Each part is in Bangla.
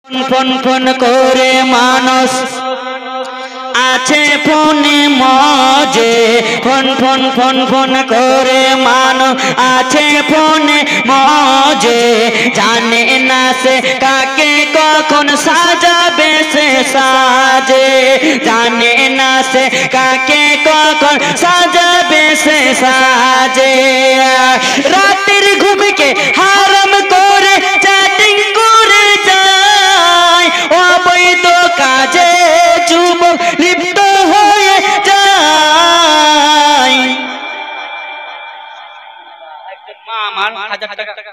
ফোন ফোন করে মানুষ আছে ফোনে মজে, ফোন ফোন ফোন ফোন করে মানুষ আছে ফোনে মজে, জানে না সে কাকে কখন সাজাবে সে সাজে, জানে না সে কাকে কখন সাজাবে সে সাজে। রাতের ঘুমকে হারাম করে চ্যাটিং করে যায়, অবৈধ কাজে যুবক লিপ্ত হয়ে যায়। একজন মা আমার 1000 টাকা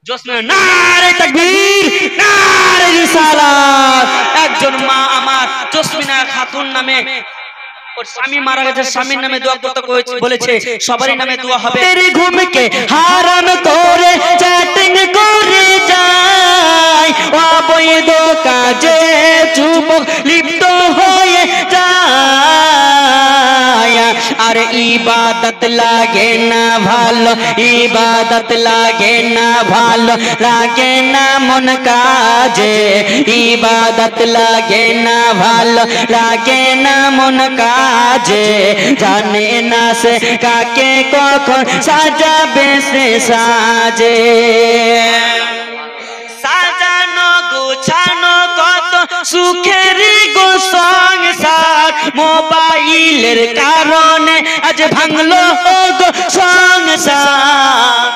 জোসনা নারে তাকবীর নারে রিসালাত। একজন মা আমার জসমিনা খাতুন নামে, ওর স্বামী মারা গেছে, স্বামীর নামে দোয়া করতে বলেছে, সবারই নামে দোয়া হবে। তেরি ঘুমকে হারাম করে চ্যাটিং করে যায়, অবৈধ কাজে যুবক লিপ্ত হয়ে যায়। আর ইবাদত লাগে না ভালো, ইবাদত লাগে না ভালো, লাগে না মন কাজে, ইবাদত লাগে না ভালো, লাগে না মন কাজে, জানে না সে কাকে কখন সাজাবে সে সাজে। সাজানো গোছানো কত সুখের গো সংসার, মোবাইলের কারণে আজ ভাঙলো গো সংসার।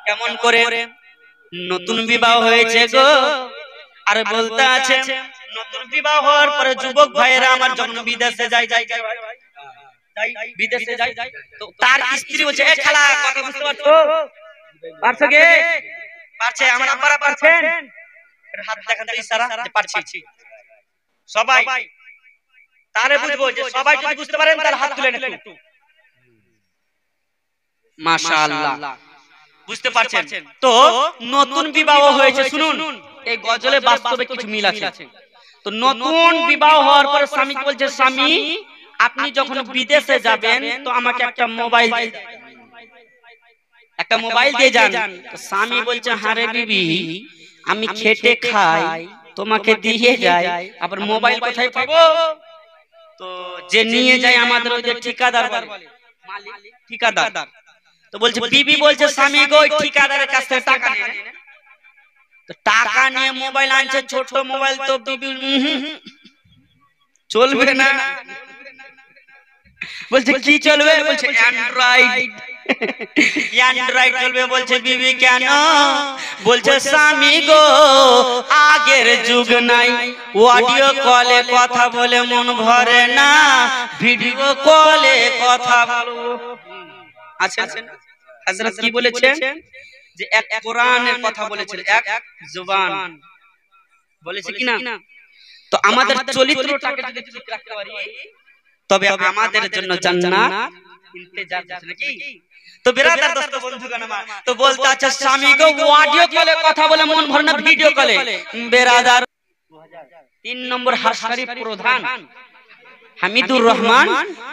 কেমন করে নতুন বিবাহ হয়েছে গো, আর বলতে আছে নতুন বিবাহ হওয়ার পরে যুবক ভাইয়েরা আমার যখন বিদেশে যায় বিদেশে যায়, তো তার স্ত্রী বলছে এ খালা কথা বুঝতে পারছো, পারছো কে পারছে, আমার আব্বারা পারছেন, হাত দেখান তো ইশারা যে পারছি সবাই, তারে বুঝবো যে সবাই যদি বুঝতে পারেন তাহলে হাত তুলেন একটু। মাশাআল্লাহ, বুঝতে পারছেন তো নতুন বিবাহ হয়েছে। শুনুন, এই গজলে বাস্তবে কিছু মিল আছে। তো নতুন বিবাহ হওয়ার পর স্বামী বলছে, স্বামী আপনি যখন বিদেশে যাবেন তো আমাকে একটা মোবাইল দিয়ে যান। তো স্বামী বলছে, হারে বিবি আমি খেটে খাই, তোমাকে দিয়ে যাই, আবার মোবাইল কোথায় পাবো? তো যে নিয়ে যায় আমাদের ওই যে ঠিকাদার বলে, মালিক ঠিকাদার। তো বলছে বিবি বলছে, স্বামী গো ওই ঠিকাদারের কাছ থেকে টাকা নিয়ে, তো টাকা নিয়ে মোবাইল আনছে, ছোট মোবাইল, তো বিবি চলবে না। বলছে কি চলবে? বলছে অ্যান্ড্রয়েড, অ্যান্ড্রয়েড চলবে। বলছে বিবি কেন? বলছে স্বামী গো আগের যুগ নাই, অডিও কলে কথা বলে মন ভরে না, ভিডিও কলে কথা বলবো। আচ্ছা হযরত কি বলেছেন যে এক কোরআনের কথা বলেছেন, এক জবান বলেছে কিনা? তো আমাদের চরিত্রটাকে যদি ঠিক রাখতে পারি তবে আমাদের জন্য জান্নাত ইন্তজার আছে নাকি? তো বিরাদার দোস্ত বন্ধুগণ আমার, তো বলতে আছে স্বামী গো অডিও কলে কথা বলে মন ভরে না, ভিডিও কলে। বিরাদার 3 নম্বর হাসকারি প্রধান হামিদুর রহমান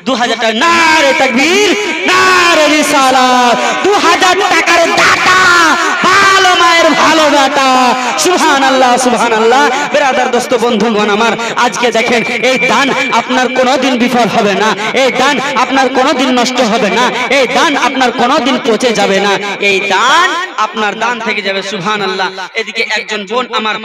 2000 টাকা। নারে তাকবীর নারে রিসালাত। 2000 টাকার দাতা, ভালো মায়ের ভালো বেটা, সুবহানাল্লাহ সুবহানাল্লাহ। বিরাদার দোস্ত বন্ধুগণ আমার, আজকে দেখেন এই দান আপনার কোনোদিন বিফল হবে না, এই দান আপনার কোনোদিন নষ্ট হবে না, এই দান আপনার কোনোদিন পচে যাবে না, এই দান আপনার দান থেকে যাবে। সুবহানাল্লাহ। এদিকে একজন বোন আমার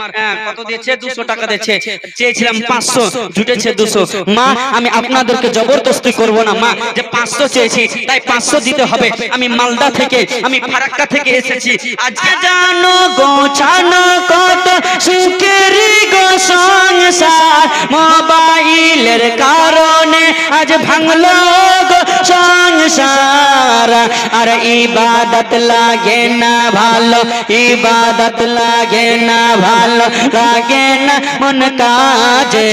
কত দিয়েছে? 200 টাকা দিয়েছে। চেয়েছিলাম 500, জুটেছে 200। মা আমি আপনাদেরকে জবরদস্তি করব না মা, যে 500 চেয়েছি তাই 500 দিতে হবে। আমি মালদা থেকে, আমি ফারাক্কা থেকে এসেছি। আজকে জানো গোছানো কত সুখের গো সংসার, মোবাইলের কারণে আজ ভাঙলো গো সংসার। আর ইবাদত লাগে না ভালো, ইবাদত লাগে না ভালো, লাগে না মন কাজে,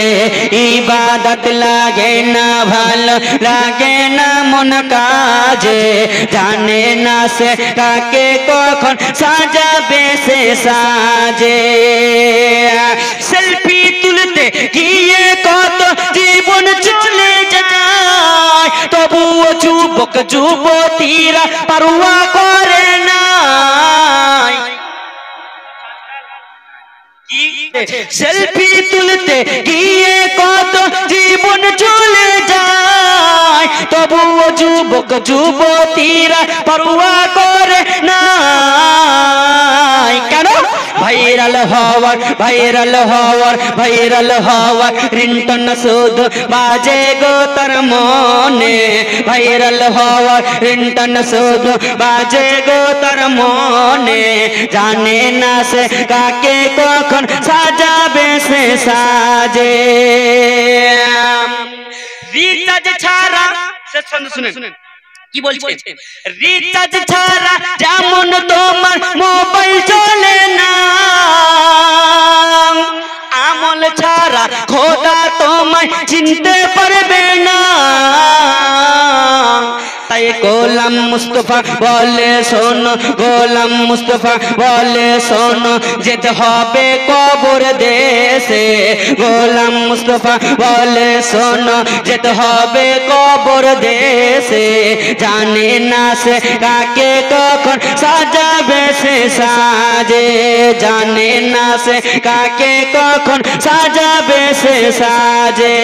ইবাদত লাগে না ভালো, লাগে না মন কাজে, জানে না সে কাকে কখন সাজাবে সে সাজে। সেলফি তুলতে গিয়ে কত জীবন চলে যায়, তবুও যুবক যুবতীরা পারোয়া করে না। সেলফি তুলতে গিয়ে কত জীবন চলে যায়, তবুও যুবক যুবতীরা পরোয়া করে না। কেন? ভাইরাল হওয়ার ভাইরাল হওয়ার ভাইরাল হওয়ার রিংটন শুধু বাজে গো তার মনে, ভাইরাল হওয়ার রিংটন শুধু বাজে গো তার মনে, জানে না সে কাকে কখন সাজাবে সে সাজে। রিচার্জ ছাড়া শুনেন কি বলছে, রিচার্জ ছাড়া যেমন তোমার মোবাইল চলে না, আমল ছাড়া খোদা তোমায় চিনতে পারবে না। তাই গোলাম মুস্তফা বলে শোনো, গোলাম মুস্তফা বলে শোনো, যেতে হবে কবর দেশে। গোলাম মুস্তফা বলে শোনো, যেতে হবে কবর দেশে, জানে না সে কাকে কখন সাজাবে সে সাজে, জানে না সে কাকে কখন সাজাবে সে সাজে।